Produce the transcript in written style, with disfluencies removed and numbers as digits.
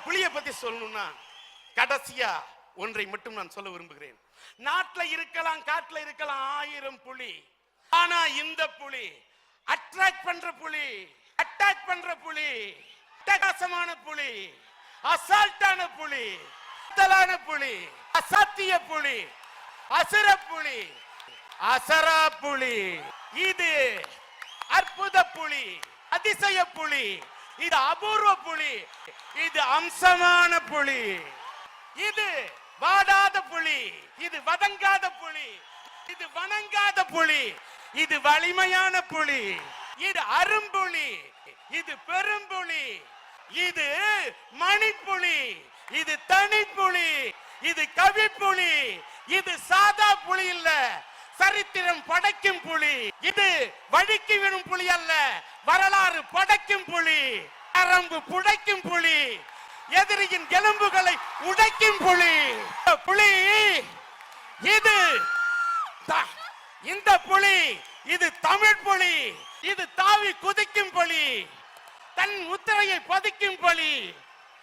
புலியை பத்தி சொல்லணும்னா கடைசியா ஒன்றை மட்டும் நான் சொல்ல விரும்புகிறேன். நாட்டுல இருக்கலாம், காட்டுல இருக்கலாம் 1000 புலி. ஆனா இந்த புலி அட்ராக்ட் பண்ற புலி, அட்டாக் பண்ற புலி, அட்டகாசமான புலி, அசால்ட்டான புலி, அத்தலான புலி, அசாத்திய புலி, அசுர புலி, அசரா புலி. இது அற்புத புலி, அதிசய புலி, இது அபூர்வ புலி, இது அம்சமான புலி, இது வாடாத புலி, இது வதங்காத புலி, இது வணங்காத புலி, இது வலிமையான புலி, இது அரும்புலி, இது பெரும்புலி, இது மணிப்புலி, இது தனிப்புலி, இது கவிப்புலி, இது சாதா புலி இல்ல, சரித்திரம் படைக்கும் புலி. இது வழுக்கி விடும் புலி அல்ல, வரலாறு படைக்கும் புலி, அரம்பு புடைக்கும் புலி, எதிரியின் எலும்புகளை உடைக்கும் புலி. புலி இது, இந்த புலி இது தமிழ் புலி. இது தாவி குதிக்கும் புலி, தன் முத்திரையை பதிக்கும் புலி.